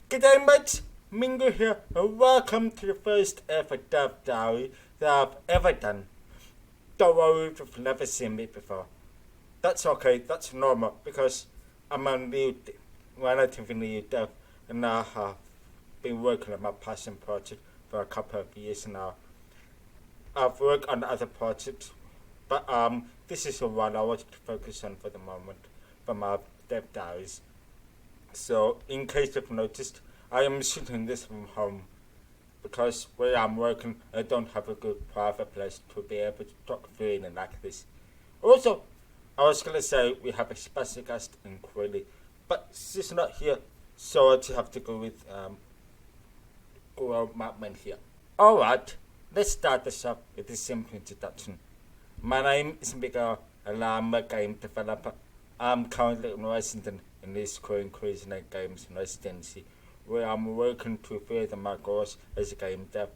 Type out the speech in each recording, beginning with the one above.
G'day mates, Mingo here, and welcome to the first ever dev diary that I've ever done. Don't worry if you've never seen me before. That's okay, that's normal, because I'm a relatively new dev, and I have been working on my passion project for a couple of years now. I've worked on other projects, but this is the one I wanted to focus on for the moment, for my dev diaries. So, in case you've noticed, I am shooting this from home because where I'm working, I don't have a good private place to be able to talk freely like this. Also, I was gonna say we have a special guest in Quilly, but she's not here, so I just have to go with my man here. Alright, let's start this up with a simple introduction. My name is Miguel, and I'm a game developer. I'm currently in Washington in this Queensland Games residency, where I'm working to further my goals as a game dev,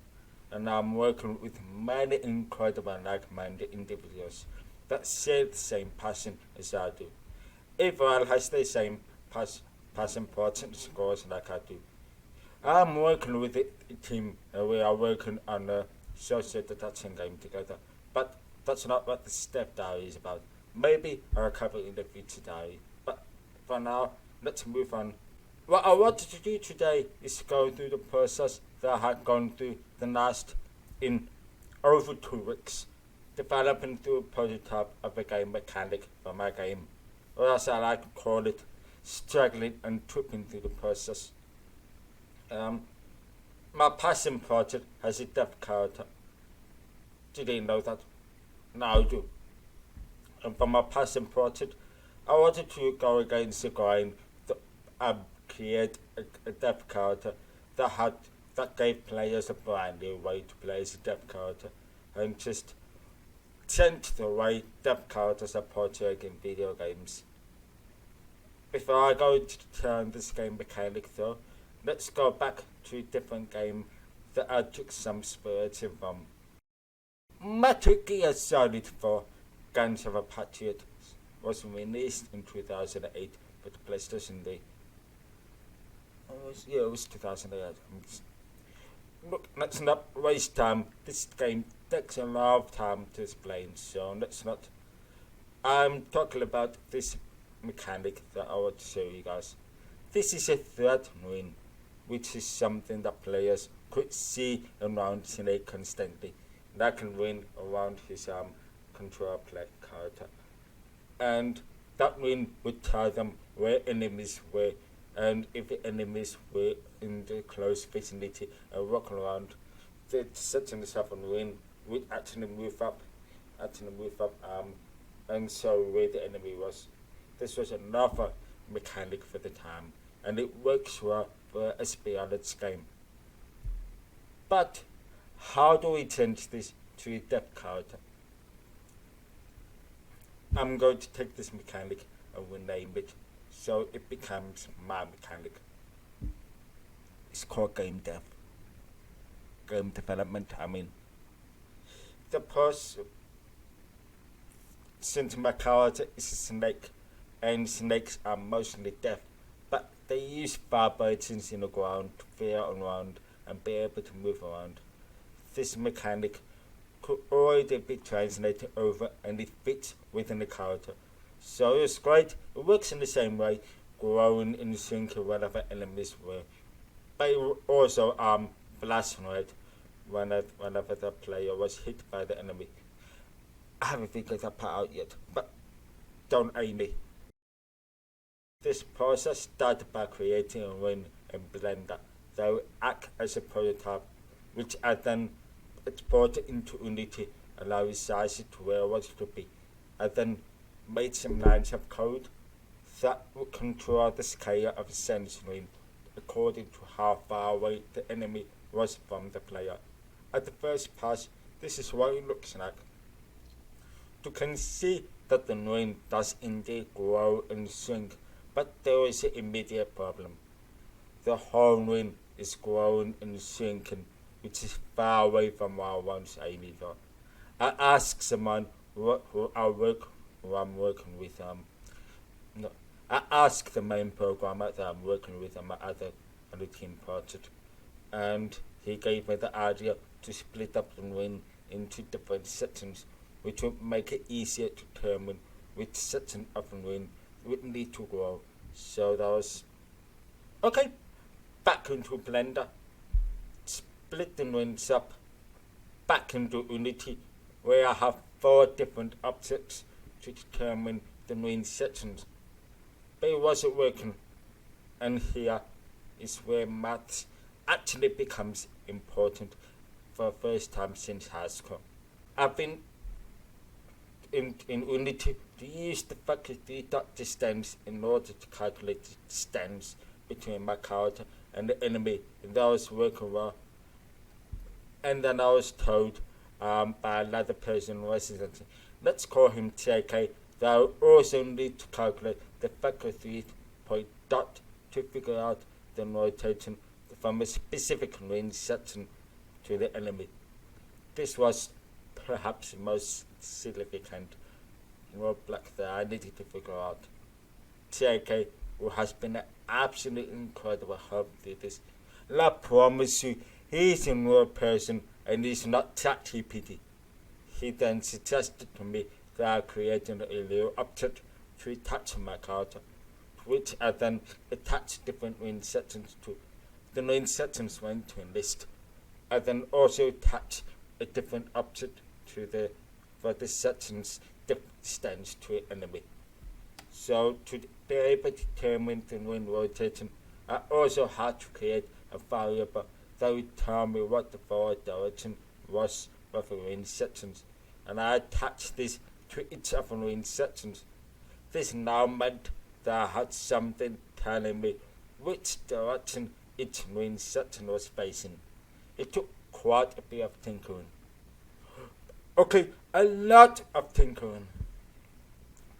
and I'm working with many incredible like-minded individuals that share the same passion as I do. Everyone has the same passion projects and goals like I do. I'm working with a team and we are working on a social deduction game together, but that's not what the step diary is about. Maybe I'll cover in the future diary, but for now, let's move on. What I wanted to do today is go through the process that I had gone through the last in over 2 weeks, developing through a prototype of a game mechanic for my game, or as I like to call it, struggling and tripping through the process. My passion project has a dev character. Did you know that? Now I do. And for my passion project, I wanted to go against the grind and create a dev character that gave players a brand new way to play as a dev character, and just changed the way dev characters are portrayed in video games. Before I go to turn this game mechanic though, let's go back to a different game that I took some inspiration from. Metal Gear Solid 4 Guns of a Patriot was released in 2008 for the PlayStation 3. It was 2008. Look, let's not waste time. This game takes a lot of time to explain, so let's not. I'm talking about this mechanic that I want to show you guys. This is a threat ring, which is something that players could see around Snake constantly. That can ring around his control play character, and that ring would tell them where enemies were, and if the enemies were in the close vicinity and walking around, the certain stuff on the ring would actually move up, and show where the enemy was. This was another mechanic for the time, and it works well for a espionage game. But how do we change this to a dev character? I'm going to take this mechanic and rename it so it becomes my mechanic. It's called game development. The person, since my character is a snake, and snakes are mostly deaf, but they use vibrations in the ground to feel around and be able to move around. This mechanic could already be translated over, and it fits within the character. So it's great. It works in the same way, growing in sync with whatever enemies were. But it also flash red whenever the player was hit by the enemy. I haven't figured that part out yet, but don't aim me. This process started by creating a ring in Blender that will act as a prototype, which I then exported into Unity, allowing sizes to where I want it to be. I then made some lines of code that would control the scale of the sense ring according to how far away the enemy was from the player. At the first pass, this is what it looks like. You can see that the ring does indeed grow and shrink, but there is an immediate problem. The whole ring is growing and shrinking, which is far away from what I was aiming for. I asked someone who I'm working with, I asked the main programmer that I'm working with on my other and the team parted. And he gave me the idea to split up the ring into different sections, which would make it easier to determine which section of the ring would need to grow. So that was okay. Back into Blender, split the rings up, back into Unity, where I have 4 different objects to determine the ring sections. But it wasn't working, and here is where maths actually becomes important for the first time since high school. I've been in Unity to use the faculty distance in order to calculate the distance between my character and the enemy, and that was working well. And then I was told by another person, let's call him TK, that I also need to calculate the faculty point dot to figure out the rotation from a specific range section to the enemy. This was perhaps the most significant roadblock that I needed to figure out. TK, who has been an absolutely incredible help with this. And I promise you, he's a real person and he's not ChatGPT. He then suggested to me that I created a little object to attach my character, which I then attached different range sections to. The range sections went to a list. I then also attached a different object to for the sections distance to an enemy. So to be able to determine the ring rotation, I also had to create a variable that would tell me what the forward direction was for the ring sections, and I attached this to each of the ring sections. This now meant that I had something telling me which direction each ring section was facing. It took quite a bit of tinkering. Okay, a lot of tinkering.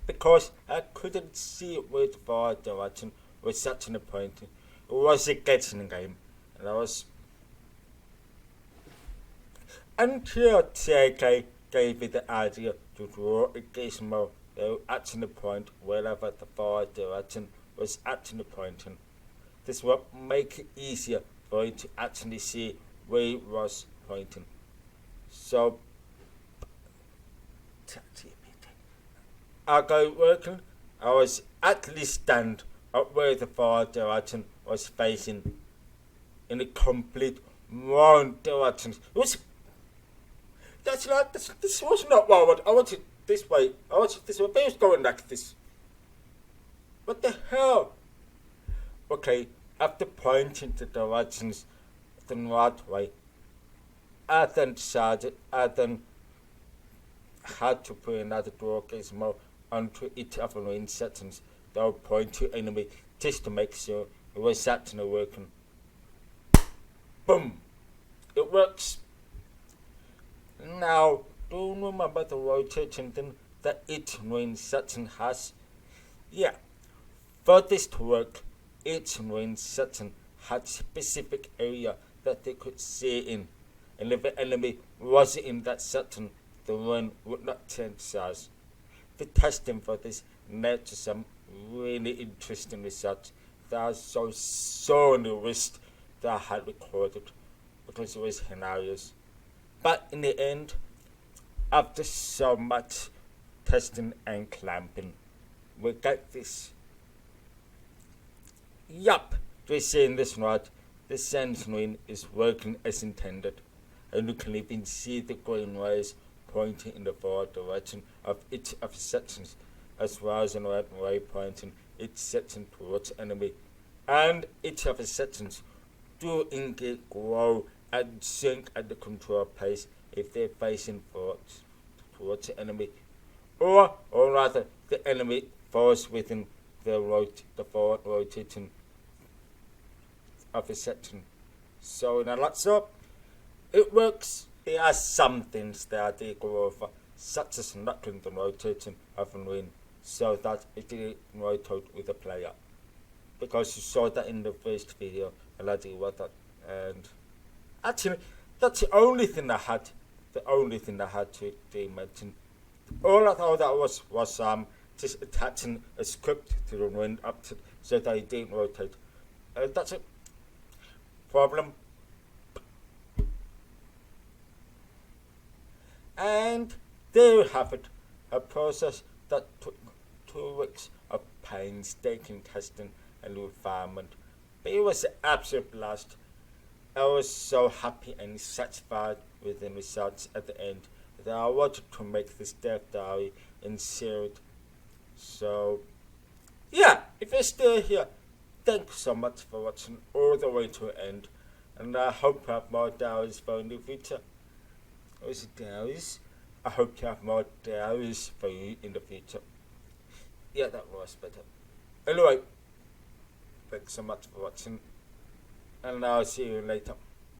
Because I couldn't see which forward direction was section pointing. It was a guessing game. And I was until TK gave me the idea to draw a gizmo that would actually point wherever the forward direction was actually pointing. This will make it easier for you to actually see where it was pointing. So I got working. I was actually stand up where the forward direction was facing in a complete wrong direction. This was not what I wanted this way. I wanted this way. But it was going like this. What the hell? Okay, after pointing the directions the right way, I then decided I had to put another draw gizmo onto each of the range sections that would point to enemy just to make sure it was actually working. Boom! It works. Now, do you remember the rotation thing that each range section has? Yeah. For this to work, each range section had specific area that they could see in, and if the enemy was in that section, the run would not change size. The testing for this led to some really interesting research that I was so wished that I had recorded because it was hilarious. But in the end, after so much testing and clamping, we got this. Yup, we're seeing this right. The sense ring is working as intended, and you can even see the green rays pointing in the forward direction of each of the sections, as well as an red ray pointing each section towards enemy. And each of the sections do indeed grow and sink at the control place if they're facing towards the enemy, or rather the enemy falls within the forward rotation of the section. So in a nutshell, it works. There are some things that they go over, such as knocking the rotation of an ring so that it didn't rotate with the player. Because you saw that in the first video, and I did what that. And actually, that's the only thing I had. The only thing I had to mention. All I thought that was just attaching a script to the ring up to so that it didn't rotate. That's it. problem. And there you have it, a process that took 2 weeks of painstaking testing and refinement. But it was an absolute blast. I was so happy and satisfied with the results at the end that I wanted to make this death diary and share it. So, yeah, if you're still here, thank you so much for watching all the way to the end. And I hope you have more diaries for you in the future. Or is it diaries? I hope you have more diaries for you in the future. Yeah, that was better. Anyway, thanks so much for watching. And I'll see you later.